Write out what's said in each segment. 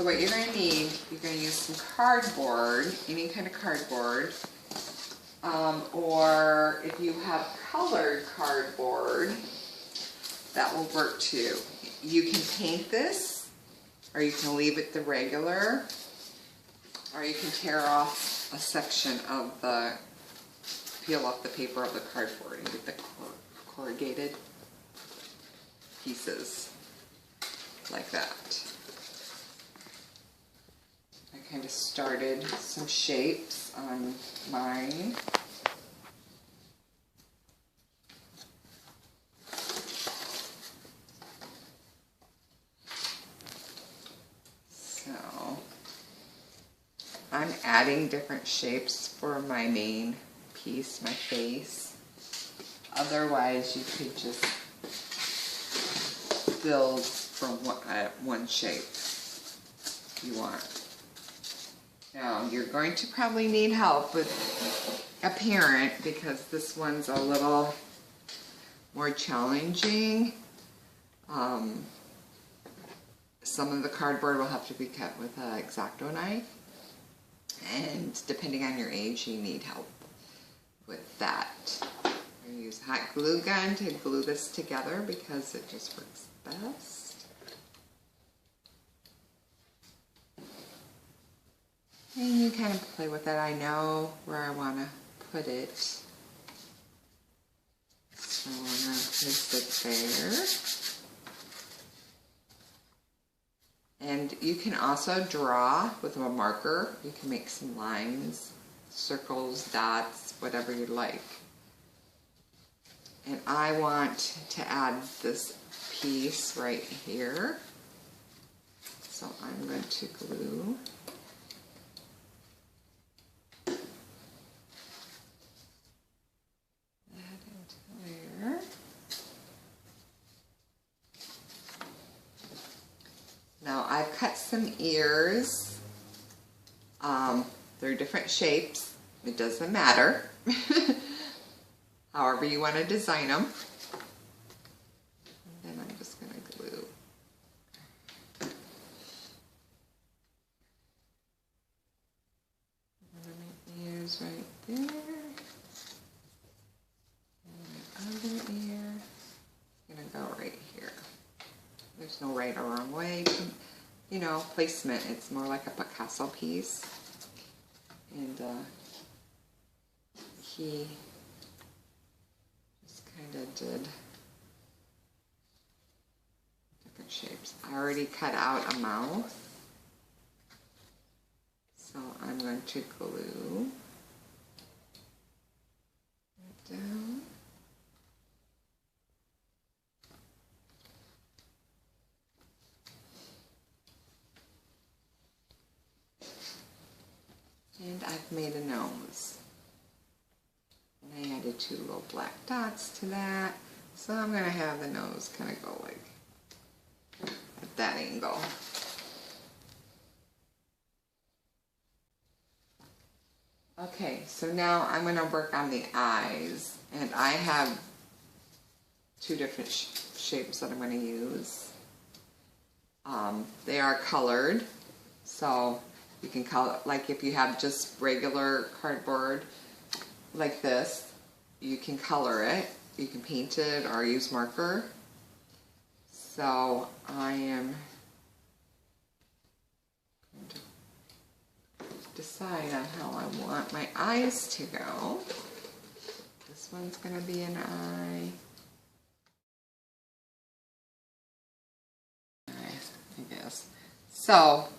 So what you're going to need, you're going to use some cardboard, any kind of cardboard, or if you have colored cardboard, that will work too. You can paint this, or you can leave it the regular, or you can tear off a section of the, peel off the paper of the cardboard and get the corrugated pieces like that. I kind of started some shapes on mine. So I'm adding different shapes for my main piece, my face. Otherwise, you could just build from one shape you want. Now, you're going to probably need help with a parent because this one's a little more challenging. Some of the cardboard will have to be cut with an X-Acto knife, and depending on your age, you need help with that. I'm going to use a hot glue gun to glue this together because it just works best. And you kind of play with it. I know where I want to put it. So I'm going to place it there. And you can also draw with a marker. You can make some lines, circles, dots, whatever you like. And I want to add this piece right here. So I'm going to glue that into there. Now I've cut some ears. They're different shapes. It doesn't matter. However you want to design them. And then I'm just going to glue. One of my ears right there. And my other ear is going to go right here. There's no right or wrong way. You know, placement. It's more like a Picasso piece. And he just kind of did different shapes. I already cut out a mouth. So I'm going to glue it down. And I've made a nose. And I added 2 little black dots to that. So I'm going to have the nose kind of go like at that angle. Okay, so now I'm going to work on the eyes. And I have 2 different shapes that I'm going to use. They are colored. So you can color, like if you have just regular cardboard like this, you can color it, you can paint it or use marker. So I am going to decide on how I want my eyes to go. This one's going to be an eye. I guess. So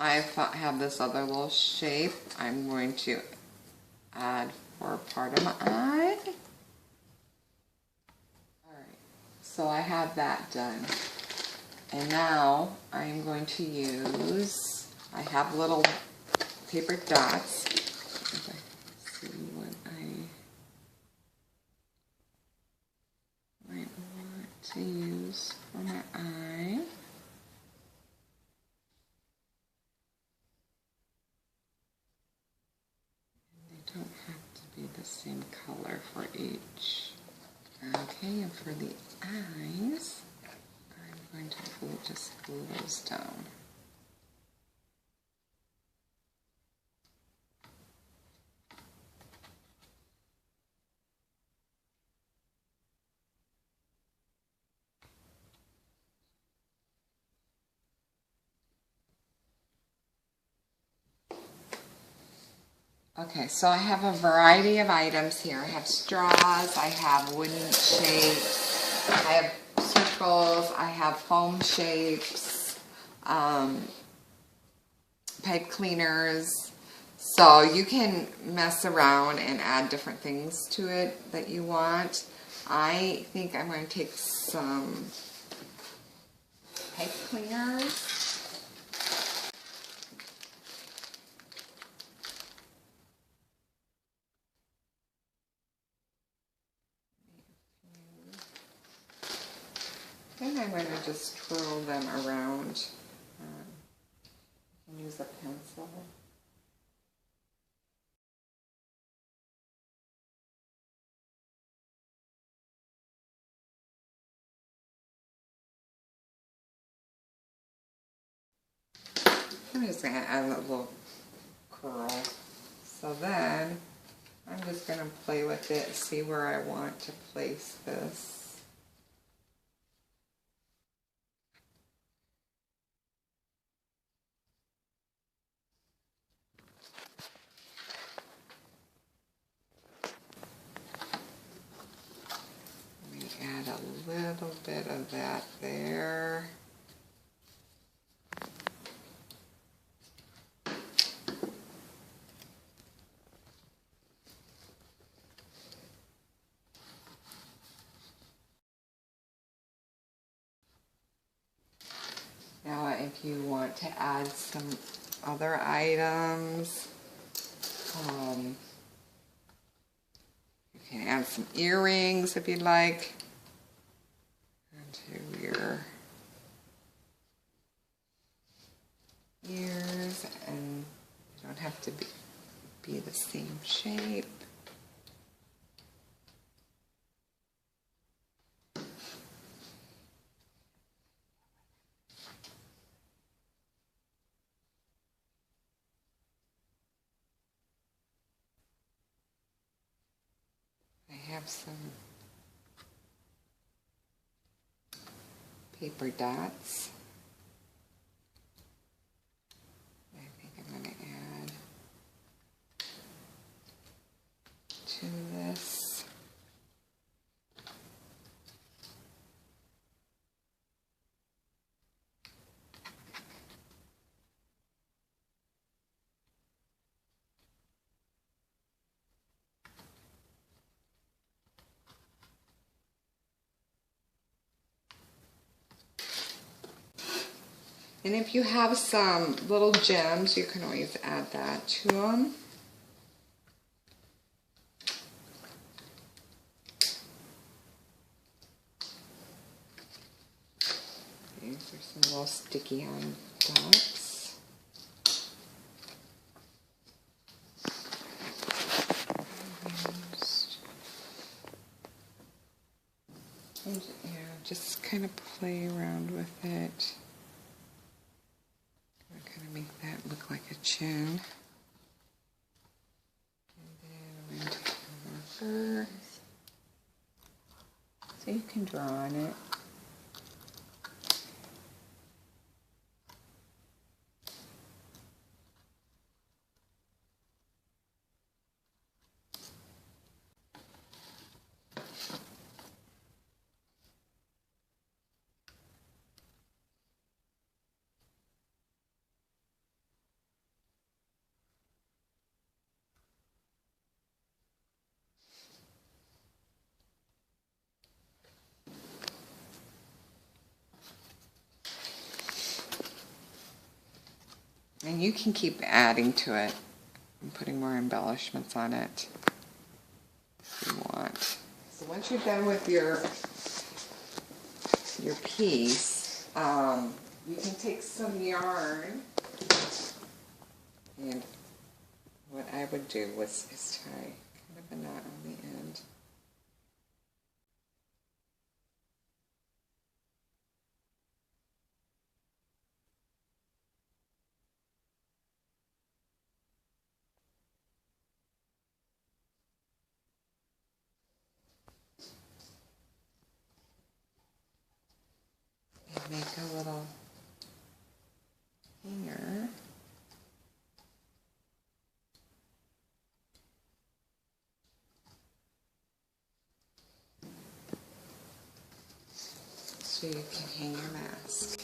I have this other little shape I'm going to add for part of my eye. Alright, so I have that done. And now I'm going to use, I have little paper dots. If I see what I might want to use for my eye. Don't have to be the same color for each. Okay, and for the eyes, I'm going to just glue those down. Okay, so I have a variety of items here. I have straws, I have wooden shapes, I have circles, I have foam shapes, pipe cleaners. So you can mess around and add different things to it that you want. I think I'm going to take some pipe cleaners. And I'm going to just twirl them around. Use a pencil. I'm just going to add a little curl. So then I'm just going to play with it, see where I want to place this. Let me add a little bit of that there. Now if you want to add some other items, you can add some earrings if you'd like into your ears, and you don't have to be the same shape. I have some paper dots. I think I'm going to add to this. And if you have some little gems, you can always add that to them. These are some little sticky on dots. And yeah, just kind of play around with it. Kind of make that look like a chin. And then I'm going to take a marker. So you can draw on it. And you can keep adding to it and putting more embellishments on it if you want. So once you're done with your piece, you can take some yarn, and what I would do is tie kind of a knot on the end. And make a little hanger. so you can hang your mask.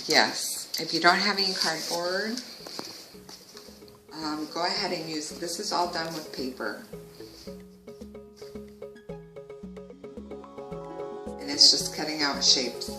Yes, if you don't have any cardboard, go ahead and use, this is all done with paper. And it's just cutting out shapes.